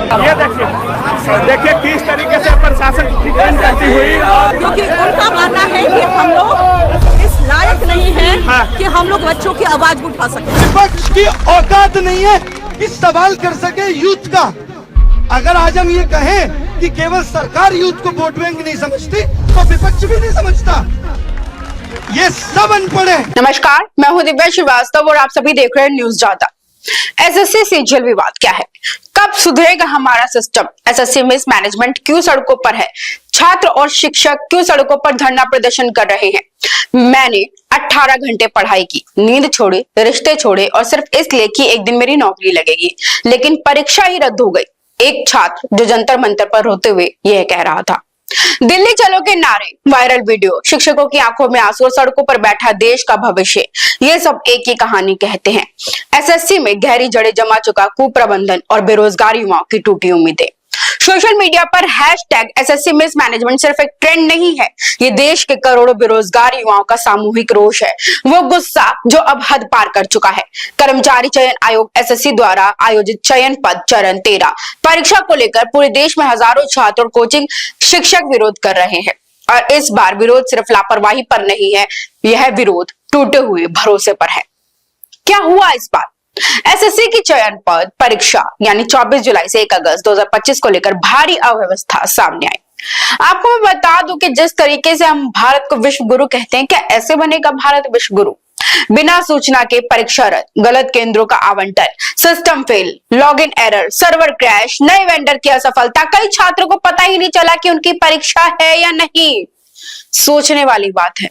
ये देखिए किस तरीके से प्रशासन डिटेन करती हुई, क्योंकि उनका मानना है कि हम लोग इस लायक नहीं है कि हम लोग बच्चों की आवाज उठा सकें। विपक्ष की औकात नहीं है कि सवाल कर सके यूथ का। अगर आज हम ये कहें कि केवल सरकार यूथ को वोट बैंक नहीं समझती तो विपक्ष भी नहीं समझता। ये सब अनपढ़ है। नमस्कार, मैं हूं दिव्या श्रीवास्तव और आप सभी देख रहे हैं न्यूज जाता। एसएससी सीजीएल विवाद क्या है, कब सुधरेगा हमारा सिस्टम, एसएससी मिस मैनेजमेंट क्यों सड़कों पर है, छात्र और शिक्षक क्यों सड़कों पर धरना प्रदर्शन कर रहे हैं। मैंने 18 घंटे पढ़ाई की, नींद छोड़ी, रिश्ते छोड़े और सिर्फ इसलिए कि एक दिन मेरी नौकरी लगेगी, लेकिन परीक्षा ही रद्द हो गई। एक छात्र जो जंतर मंतर पर रोते हुए यह कह रहा था। दिल्ली चलो के नारे, वायरल वीडियो, शिक्षकों की आंखों में आंसू, सड़कों पर बैठा देश का भविष्य, ये सब एक ही कहानी कहते हैं। एसएससी में गहरी जड़ें जमा चुका कुप्रबंधन और बेरोजगार युवाओं की टूटी उम्मीदें। सोशल मीडिया पर हैशटैग एसएससी मिस मैनेजमेंट सिर्फ एक ट्रेंड नहीं है, ये देश के करोड़ों बेरोजगार युवाओं का सामूहिक रोष है, वो गुस्सा जो अब हद पार कर चुका है। कर्मचारी चयन आयोग एसएससी द्वारा आयोजित चयन पद चरण 13 परीक्षा को लेकर पूरे देश में हजारों छात्र और कोचिंग शिक्षक विरोध कर रहे हैं। और इस बार विरोध सिर्फ लापरवाही पर नहीं है, यह विरोध टूटे हुए भरोसे पर है। क्या हुआ इस बार? एसएससी की चयन पद परीक्षा यानी 24 जुलाई से 1 अगस्त 2025 को लेकर भारी अव्यवस्था सामने आई। आपको मैं बता दूं कि जिस तरीके से हम भारत को विश्व गुरु कहते हैं, क्या ऐसे बनेगा भारत विश्व गुरु? बिना सूचना के परीक्षा रद्द, गलत केंद्रों का आवंटन, system fail, login error, server crash, नए वेंडर की असफलता, कई छात्रों को पता ही नहीं चला कि उनकी परीक्षा है या नहीं। सोचने वाली बात है।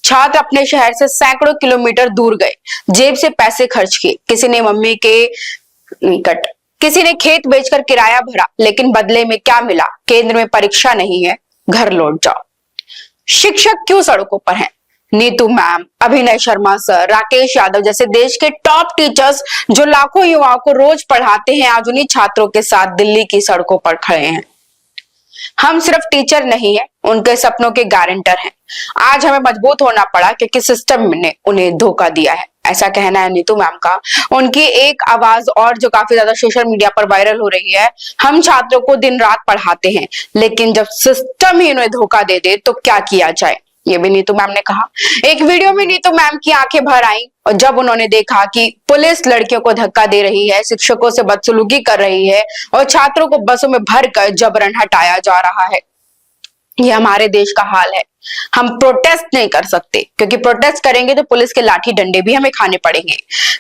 छात्र अपने शहर से सैकड़ों किलोमीटर दूर गए, जेब से पैसे खर्च किए, किसी ने मम्मी के निकट, किसी ने खेत बेचकर किराया भरा, लेकिन बदले में क्या मिला? केंद्र में परीक्षा नहीं है, घर लौट जाओ। शिक्षक क्यों सड़कों पर हैं? नीतू मैम, अभिनय शर्मा सर, राकेश यादव जैसे देश के टॉप टीचर्स जो लाखों युवाओं को रोज पढ़ाते हैं, आज उन्हीं छात्रों के साथ दिल्ली की सड़कों पर खड़े हैं। हम सिर्फ टीचर नहीं है, उनके सपनों के गारंटर हैं। आज हमें मजबूत होना पड़ा क्योंकि सिस्टम ने उन्हें धोखा दिया है, ऐसा कहना है नीतू मैम का। उनकी एक आवाज और जो काफी ज्यादा सोशल मीडिया पर वायरल हो रही है, हम छात्रों को दिन रात पढ़ाते हैं, लेकिन जब सिस्टम ही उन्हें धोखा दे दे तो क्या किया जाए, ये भी नीतू मैम ने कहा। एक वीडियो में नीतू मैम की आंखें भर आईं और जब उन्होंने देखा कि पुलिस लड़कियों को धक्का दे रही है, शिक्षकों से बदसलूकी कर रही है और छात्रों को बसों में भरकर जबरन हटाया जा रहा है। यह हमारे देश का हाल है। हम प्रोटेस्ट नहीं कर सकते क्योंकि प्रोटेस्ट करेंगे तो पुलिस के लाठी डंडे भी हमें खाने पड़ेंगे।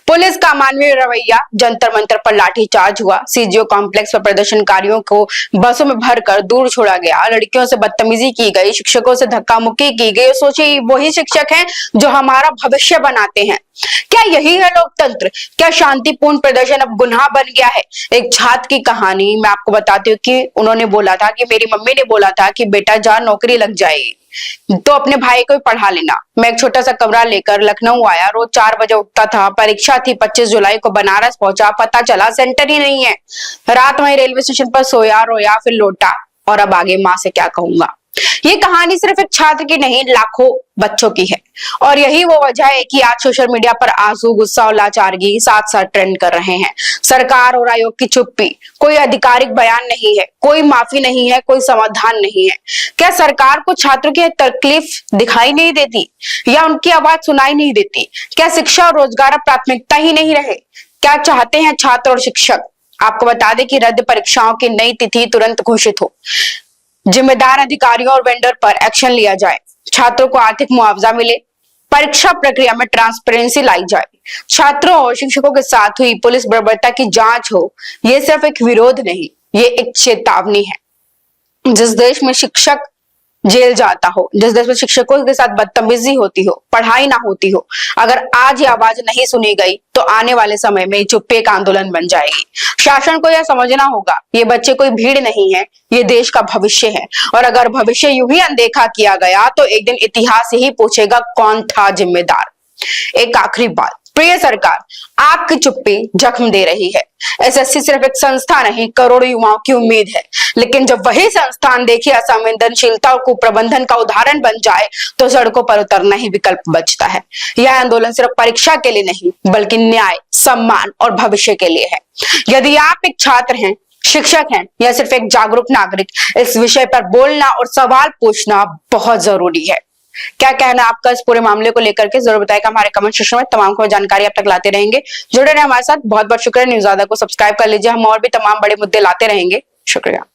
पुलिस का मानवीय रवैया, जंतर मंतर पर लाठी चार्ज हुआ, सीजीओ कॉम्प्लेक्स पर प्रदर्शनकारियों को बसों में भरकर दूर छोड़ा गया, लड़कियों से बदतमीजी की गई, शिक्षकों से धक्का मुक्की की गई। सोचिए, वही शिक्षक हैं जो हमारा भविष्य बनाते हैं। क्या यही है लोकतंत्र? क्या शांतिपूर्ण प्रदर्शन अब गुनाह बन गया है? एक छात्र की कहानी मैं आपको बताती हूँ कि उन्होंने बोला था कि मेरी मम्मी ने बोला था कि बेटा जा, नौकरी लग जाएगी तो अपने भाई को पढ़ा लेना। मैं एक छोटा सा कमरा लेकर लखनऊ आया, रोज 4 बजे उठता था। परीक्षा थी 25 जुलाई को, बनारस पहुंचा, पता चला सेंटर ही नहीं है। रात वहीं रेलवे स्टेशन पर सोया, रोया, फिर लौटा और अब आगे माँ से क्या कहूंगा। ये कहानी सिर्फ एक छात्र की नहीं, लाखों बच्चों की है। और यही वो वजह है कि आज सोशल मीडिया पर आंसू, गुस्सा और लाचारगी साथ साथ ट्रेंड कर रहे हैं। सरकार और आयोग की चुप्पी, कोई आधिकारिक बयान नहीं है, कोई माफी नहीं है, कोई समाधान नहीं है। क्या सरकार को छात्रों की तकलीफ दिखाई नहीं देती या उनकी आवाज सुनाई नहीं देती? क्या शिक्षा और रोजगार प्राथमिकता ही नहीं रहे? क्या चाहते हैं छात्र और शिक्षक? आपको बता दें कि रद्द परीक्षाओं की नई तिथि तुरंत घोषित हो, जिम्मेदार अधिकारियों और वेंडर पर एक्शन लिया जाए, छात्रों को आर्थिक मुआवजा मिले, परीक्षा प्रक्रिया में ट्रांसपेरेंसी लाई जाए, छात्रों और शिक्षकों के साथ हुई पुलिस बर्बरता की जांच हो। यह सिर्फ एक विरोध नहीं, ये एक चेतावनी है। जिस देश में शिक्षक जेल जाता हो, जिस देश में शिक्षकों के साथ बदतमीजी होती हो, पढ़ाई ना होती हो, अगर आज ये आवाज नहीं सुनी गई तो आने वाले समय में चुप्पी एक आंदोलन बन जाएगी। शासन को यह समझना होगा, ये बच्चे कोई भीड़ नहीं है, ये देश का भविष्य है। और अगर भविष्य यूं ही अनदेखा किया गया तो एक दिन इतिहास यही पूछेगा कौन था जिम्मेदार। एक आखिरी बात, प्रिय सरकार, आपकी चुप्पी जख्म दे रही है। एसएससी सिर्फ एक संस्था नहीं, करोड़ों युवाओं की उम्मीद है। लेकिन जब वही संस्थान देखिए असंवेदनशीलता और कुप्रबंधन का उदाहरण बन जाए तो सड़कों पर उतरना ही विकल्प बचता है। यह आंदोलन सिर्फ परीक्षा के लिए नहीं बल्कि न्याय, सम्मान और भविष्य के लिए है। यदि आप एक छात्र हैं, शिक्षक हैं या सिर्फ एक जागरूक नागरिक, इस विषय पर बोलना और सवाल पूछना बहुत जरूरी है। क्या कहना आपका इस पूरे मामले को लेकर के जरूर बताएगा हमारे कमेंट सेक्शन में। तमाम खबर जानकारी आप तक लाते रहेंगे, जुड़े रहे हमारे साथ। बहुत बहुत शुक्रिया। न्यूज़ आधा को सब्सक्राइब कर लीजिए, हम और भी तमाम बड़े मुद्दे लाते रहेंगे। शुक्रिया।